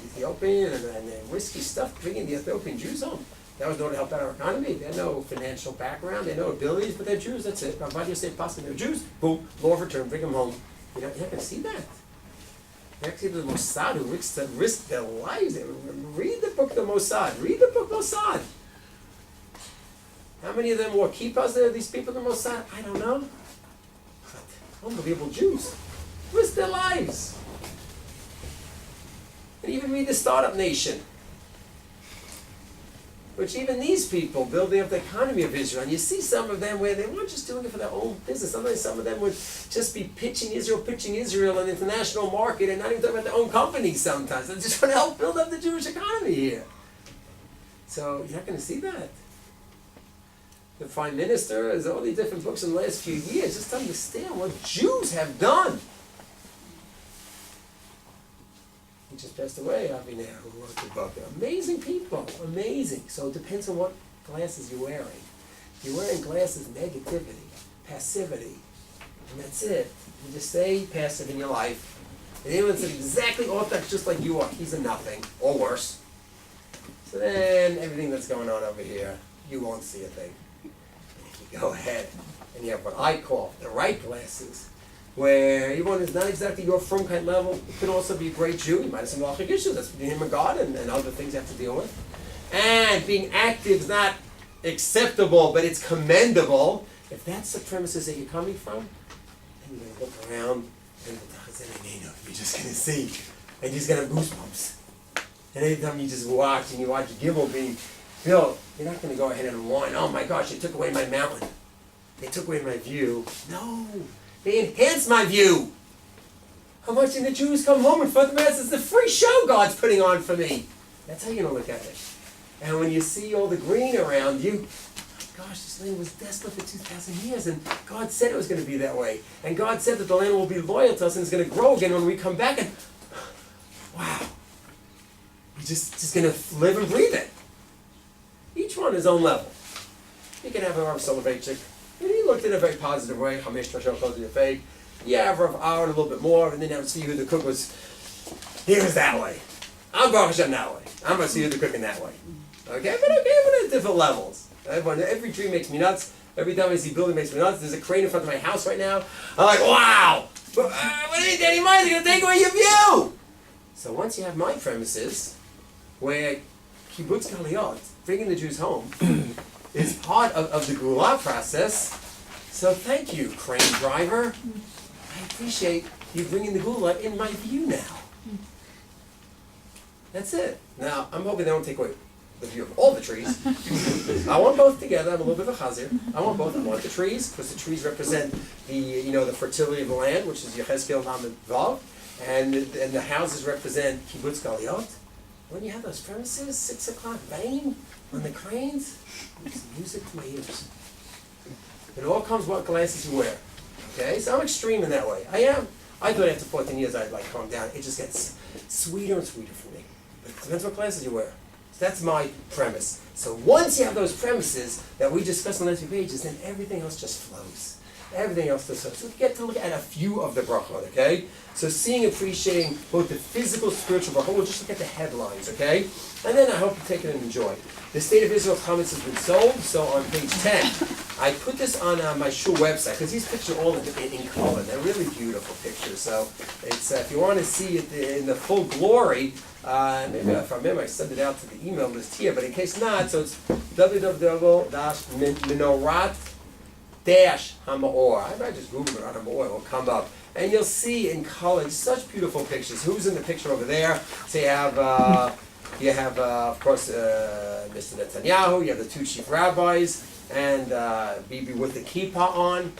Ethiopian and risky stuff, bringing the Ethiopian Jews home. That was known to help out our economy. They had no financial background, they had no abilities, but they're Jews, that's it. Rabbi say possible they're Jews, boom, law of return, bring them home. You're not going to see that. You're actually the Mossad who risk their lives. Read the book, the Mossad. Read the book, Mossad. How many of them wore kippahs there, these people in the Mossad? I don't know. But unbelievable Jews. Risk their lives. And even read the Startup Nation, which even these people building up the economy of Israel, and you see some of them where they weren't just doing it for their own business. Sometimes some of them would just be pitching Israel in the international market and not even talking about their own companies sometimes. They just want to help build up the Jewish economy here. So you're not going to see that. The Prime Minister has all these different books in the last few years just to understand what Jews have done. He just passed away, Aviner, who wrote the book. Amazing people, amazing. So it depends on what glasses you're wearing. If you're wearing glasses, negativity, passivity, and that's it. You just stay passive in your life. And anyone says exactly orthodox just like you are, he's a nothing, or worse. So then everything that's going on over here, you won't see a thing. And if you go ahead and you have what I call the right glasses, where everyone is not exactly your from kind level, you can also be a great Jew. You might have some halachic issues, that's between him and God, and other things you have to deal with. And being active is not acceptable, but it's commendable. If that's the premises that you're coming from, then you're going to look around, and you're just going to see, and you're just going to have goosebumps. And every time you just watch, Gimel being built, you're not going to go ahead and whine, oh my gosh, you took away my mountain. they took away my view. No, they enhanced my view. I'm watching the Jews come home in front of the Mass. It's the free show God's putting on for me. That's how you're going to look at it. And when you see all the green around you, gosh, this land was desolate for 2,000 years, and God said it was going to be that way. And God said that the land will be loyal to us and it's going to grow again when we come back. And wow, we're just going to live and breathe it. Each one his own level. You can have a Rav Soloveitchik, and he looked in a very positive way. Chamesh Trashon Chol Yafei. Yeah, have Rav Aaron a little bit more, and then have to see who the cook was. He was that way. I'm Baruch Hashem that way. I'm going to see who the cooking that way. Okay, but at different levels. Every tree makes me nuts. Every time I see a building makes me nuts. There's a crane in front of my house right now. I'm like, wow! But what is Danny Myers? They're going to take away your view! So once you have my premises, where kibbutz galiyot, bringing the Jews home, is part of the Geulah process, so thank you, crane driver. I appreciate you bringing the Geulah in my view now. That's it. Now, I'm hoping they don't take away the view of all the trees. I want both together. I'm a little bit of a chazir. I want both. I want the trees, because the trees represent the fertility of the land, which is Yechezkel Lamed Vav, and the houses represent kibbutz galiyot. When you have those premises, 6 o'clock, rain on the cranes, it's music to my ears. It all comes what glasses you wear. Okay, so I'm extreme in that way. I am. I thought after 14 years I'd calm down. It just gets sweeter and sweeter for me. But it depends what glasses you wear. So that's my premise. So once you have those premises that we discussed on the last few pages, then everything else just flows. Everything else just flows. So we get to look at a few of the brachot, okay? So seeing, appreciating both the physical, spiritual brachot, we'll just look at the headlines, okay? And then I hope you take it and enjoy. The State of Israel comments has been sold, so on page 10, I put this on my shul website, because these pictures are all in color. They're really beautiful pictures, so it's if you want to see it in the full glory, maybe if I remember I sent it out to the email list here, but in case not, so it's www.minorat-hamaor. I just Google it, Hamaor, it will come up. And you'll see in color such beautiful pictures. Who's in the picture over there? So you have, of course, Mr. Netanyahu, you have the 2 chief rabbis, and Bibi with the kippah on.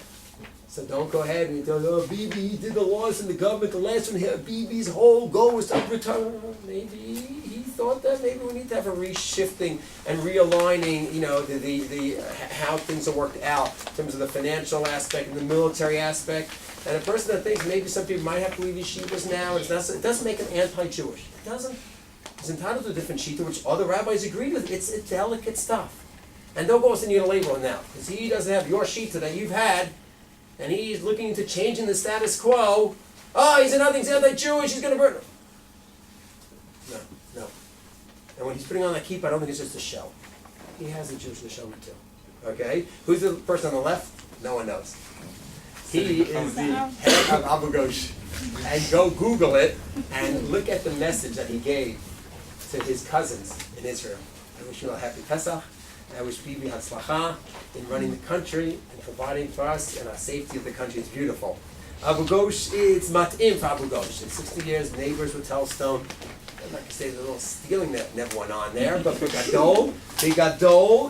So don't go ahead and tell, oh, Bibi, he did the laws in the government, the last one here, Bibi's whole goal was to return. Maybe he thought that maybe we need to have a reshifting and realigning, the how things are worked out in terms of the financial aspect and the military aspect. And a person that thinks maybe some people might have to leave yeshivas now, it doesn't make him anti-Jewish. It doesn't. He's entitled to a different shita, which other rabbis agreed with. It's delicate stuff. And don't go and you label him now, because he doesn't have your shita that you've had, and he's looking into changing the status quo. Oh, he's anti-Jewish, he's going to burn. No. And when he's putting on that kippah, I don't think it's just a show. He has a Jewish neshama too. Okay? Who's the person on the left? No one knows. He is the head of Abu Ghosh. And go Google it and look at the message that he gave to his cousins in Israel. I wish you all a happy Pesach. I wish Bibi Hatzlacha in running the country and providing for us, and our safety of the country is beautiful. Abu Ghosh, it's mat'im for Abu Ghosh. In 60 years, neighbors with Telstone. I'm not going to say there's a little stealing that never went on there, but Bigadol,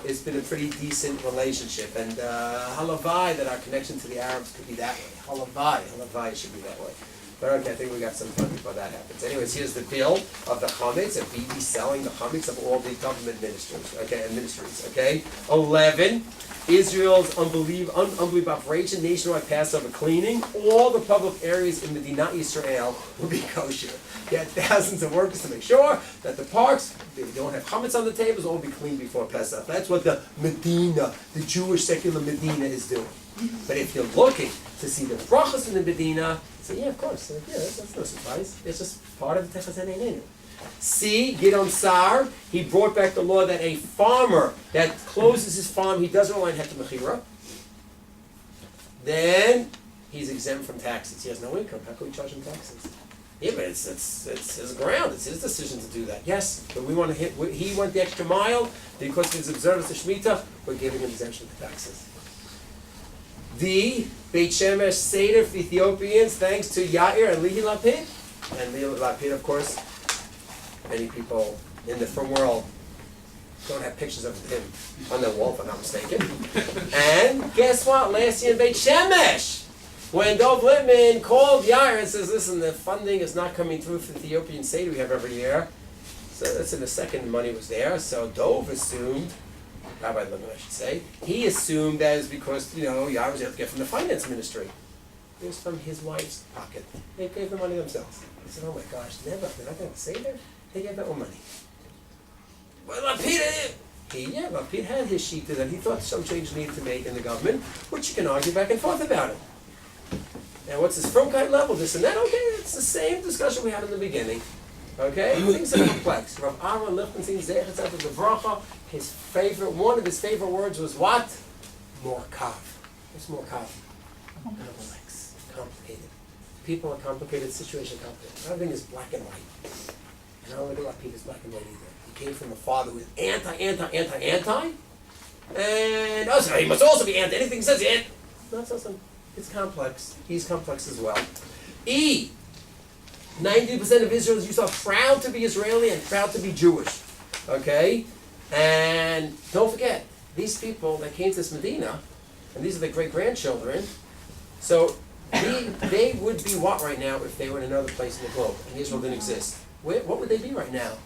it's been a pretty decent relationship. And halavai, that our connection to the Arabs could be that way. Halavai should be that way. But okay, I think we got some fun before that happens. Anyways, here's the bill of the chametz, and Bibi selling the chametz of all the government ministries. Okay, 11, Israel's unbelievable operation, nationwide Passover cleaning. All the public areas in Medina Israel will be kosher. You had thousands of workers to make sure that the parks, they don't have chametz on the tables, all will be cleaned before Pesach. That's what the Medina, the Jewish secular Medina, is doing. But if you're looking to see the brachos in the Medina, say, yeah, of course. That's no surprise. It's just part of the Techas Haneinenu. See, Gidon Sar, he brought back the law that a farmer that closes his farm, he doesn't rely on Heter Mechira, then he's exempt from taxes. He has no income. How can we charge him taxes? Yeah, but it's his ground. It's his decision to do that. Yes, but he went the extra mile because of his observance of Shemitah. We're giving him exemption to taxes. The Beit Shemesh Seder for Ethiopians, thanks to Yair and Lihi Lapid. And Lihi Lapid, of course, many people in the frum world don't have pictures of him on the wall, if I'm not mistaken. And guess what? Last year in Beit Shemesh, when Dov Littman called Yair and says, listen, the funding is not coming through for the Ethiopian Seder we have every year. So that's in the second money was there. So Dov assumed, Rabbi Littman I should say, he assumed that it was because, Yair was able to get from the finance ministry. It was from his wife's pocket. They gave the money themselves. He said, oh my gosh, never. They're not going to say that? They gave their own money. Well, Lapid had his sheet that he thought some change needed to make in the government, which you can argue back and forth about it. Now, what's his frumkeit level, this and that? Okay, it's the same discussion we had in the beginning. Okay, things are complex. Rav Aaron Lichtenstein, Zecher Tzedek Levracha, one of his favorite words was what? Morkav. What's morkav? Complex, complicated. People are complicated, situation complicated. Everything is black and white. And I don't think Lapid is black and white either. He came from a father who was anti. And also, he must also be anti. Anything he says, no, it's complex. He's complex as well. 90% of Israel, you saw, proud to be Israeli and proud to be Jewish. Okay? And don't forget, these people that came to this Medina, and these are the great-grandchildren, so they would be what right now if they were in another place in the globe and Israel didn't exist? What would they be right now?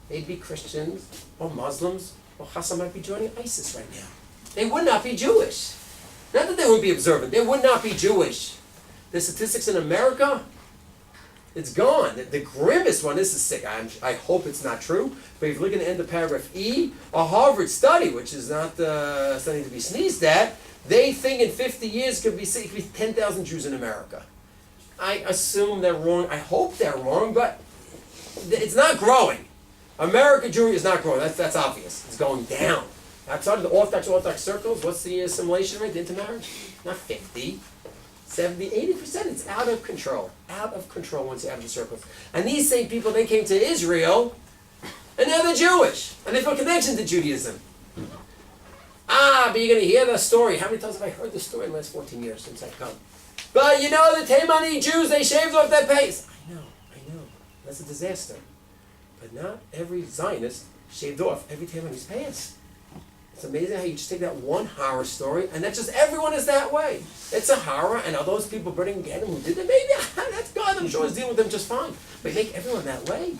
They'd be Christians or Muslims, or Hassan might be joining ISIS right now. They would not be Jewish. Not that they would be observant, they would not be Jewish. The statistics in America, it's gone. The grimmest one, this is sick, I hope it's not true, but if you look at the end of paragraph E, a Harvard study, which is not something to be sneezed at, they think in 50 years could be 10,000 Jews in America. I assume they're wrong, I hope they're wrong, but it's not growing. American Jewry is not growing, that's obvious. It's going down. Outside of the Orthodox circles, what's the assimilation rate, the intermarriage? Not 50, 70, 80%. It's out of control. Out of control once you're out of the circles. And these same people, they came to Israel, and now they're Jewish. And they feel a connection to Judaism. But you're going to hear the story. How many times have I heard this story in the last 14 years since I've come? But the Taimani Jews, they shaved off their face. I know. That's a disaster. But not every Zionist shaved off every Taimani's pants. It's amazing how you just take that one horror story, and that's just everyone is that way. It's a horror, and are those people burning again who did it? Maybe that's God. I'm sure is dealing with them just fine. But make everyone that way. And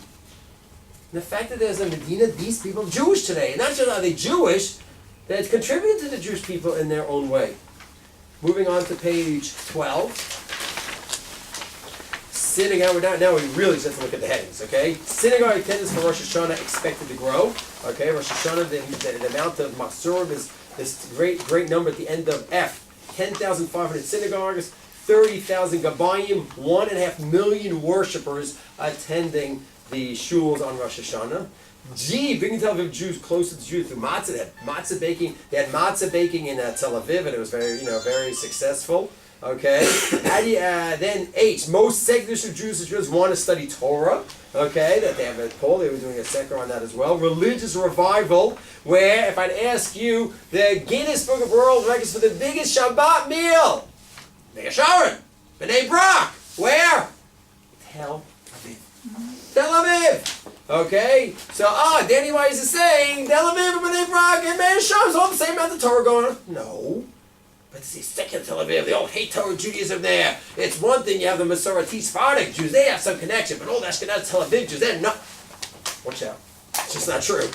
the fact that there's a Medina, these people are Jewish today, and not just are they Jewish, that contributed to the Jewish people in their own way. Moving on to page 12. Synagogue, now we really just have to look at the headings, okay? Synagogue attendance for Rosh Hashanah expected to grow, okay? Rosh Hashanah, the amount of Masurim is this great number at the end of F. 10,500 synagogues, 30,000 Gabayim, 1.5 million worshippers attending the shuls on Rosh Hashanah. G, bringing Tel Aviv Jews closer to Jews through matzah. They had matzah baking. They had matzah baking in Tel Aviv, and it was very successful. Okay. Then H, most secular Jews want to study Torah. Okay, that they have a poll. They were doing a secker on that as well. Religious revival, where if I'd ask you, the Guinness Book of World Records for the biggest Shabbat meal, Sharon, B'nai Brak, where? Tel Aviv. Tel Aviv. Okay, so Danny Wise is saying Tel Aviv and B'nai Brak and Meir Sharon is all the same amount of Torah going on. No. But it's the second Tel Aviv, they all hate Torah Judaism there. It's one thing you have the Masorati Sephardic Jews, they have some connection, but all the Ashkenaz Tel Aviv Jews, they're not. Watch out. It's just not true.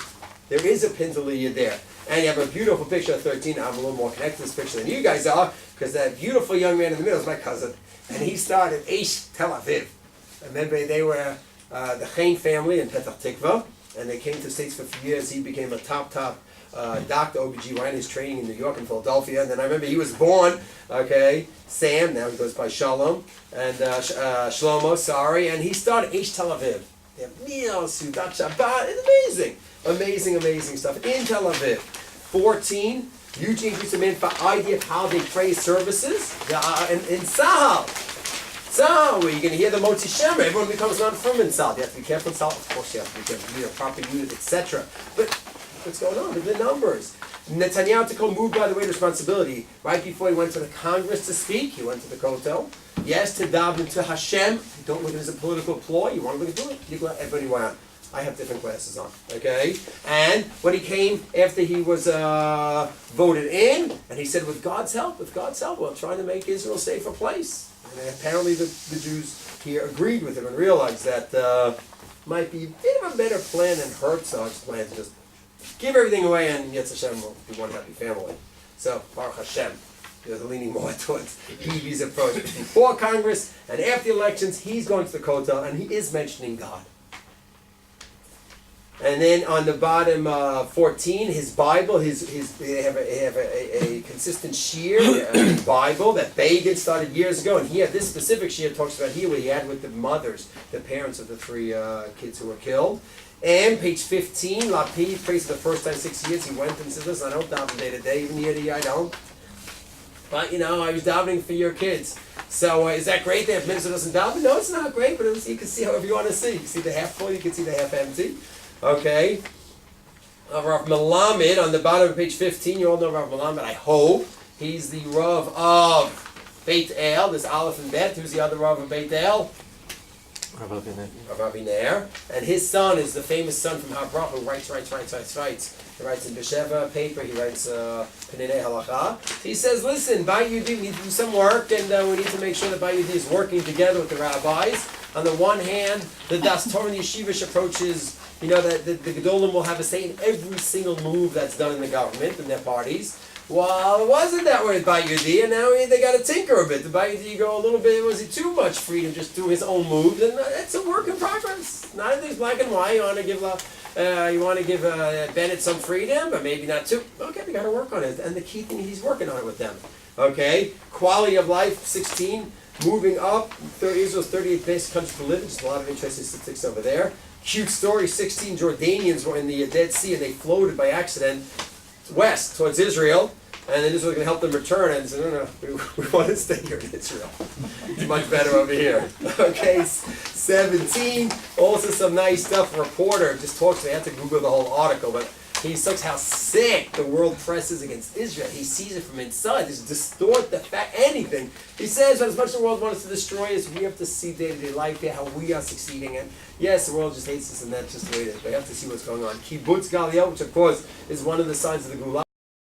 There is a Pintaliyah there. And you have a beautiful picture of 13. I'm a little more connected to this picture than you guys are, because that beautiful young man in the middle is my cousin. And he started Eish Tel Aviv. And then they were the Chaim family in Petach Tikva, and they came to the States for a few years. He became a top doctor, OBGYN, he's training in New York and Philadelphia. And then I remember he was born, okay, Sam, now he goes by Shalom, and Shlomo, sorry, and he started Eish Tel Aviv. They have meals, Sudat Shabbat, it's amazing stuff. In Tel Aviv, 14, Eugene Guzman for idea of how they pray services, in Sahel, where you're going to hear the Motzi Shemra, everyone becomes non-firm in Sahel. You have to be careful in Sahel, of course you have to be careful, you need a proper unit, etc. But what's going on? The numbers. Netanyahu moved by the way to responsibility. Right before he went to the Congress to speak, he went to the Kotel. Yes, to daven to Hashem. Don't look at it as a political ploy. You want to look at it? You go everybody want. I have different glasses on, okay? And when he came, after he was voted in, and he said, with God's help, we're trying to make Israel a safer place. And apparently the Jews here agreed with him and realized that might be a bit of a better plan than Herzog's plan to just give everything away and Yetz Hashem will be one happy family. So, Baruch Hashem. They're leaning more towards Bibi's approach. Before Congress and after the elections, he's going to the Kotel and he is mentioning God. And then on the bottom 14, his Bible, they have a consistent shiur, a Bible that Begin started years ago. And here, this specific shiur talks about here what he had with the mothers, the parents of the 3 kids who were killed. And page 15, Lapid prays for the first time 6 years. He went and said, listen, I don't daven day to day, even year to year I don't. But, I was davening for your kids. So is that great that if minister doesn't daven? No, it's not great, but you can see however you want to see. You can see the half full, you can see the half empty. Okay. Rav Melamed, on the bottom of page 15, you all know Rav Melamed, I hope. He's the Rav of Beit El. There's Aleph and Bet. Who's the other Rav of Beit El? Rav Aviner. And his son is the famous son from Har Bracha who writes. He writes in Besheva paper, he writes Penei Halacha. He says, listen, Bayit Yehudi, we need to do some work, and we need to make sure that Bayit Yehudi is working together with the rabbis. On the one hand, the Das Torah and Yeshivish approaches, that the Gedolim will have a say in every single move that's done in the government and their parties. Well, it wasn't that way with Bayit Yehudi, and now they got to tinker a bit. The Bayit Yehudi go a little bit, was it too much freedom just do his own moves? And it's a work in progress. Not everything's black and white. You want to give Bennett some freedom, but maybe not too. Okay, we got to work on it. And the key thing, he's working on it with them. Okay, quality of life, 16, moving up. Israel's 38th best country to live in. Just a lot of interesting statistics over there. Cute story, 16 Jordanians were in the Dead Sea, and they floated by accident west towards Israel, and then Israel was going to help them return, and said, no, we want to stay here in Israel. It's much better over here. Okay, 17, also some nice stuff. A reporter just talks to me. I had to Google the whole article, but he talks how sick the world press is against Israel. He sees it from inside. Just distort the fact, anything. He says, as much as the world wants to destroy us, we have to see day-to-day life here, how we are succeeding. And yes, the world just hates us, and that's just the way it is. We have to see what's going on. Kibbutz Galiot, which of course is one of the signs of the Gula.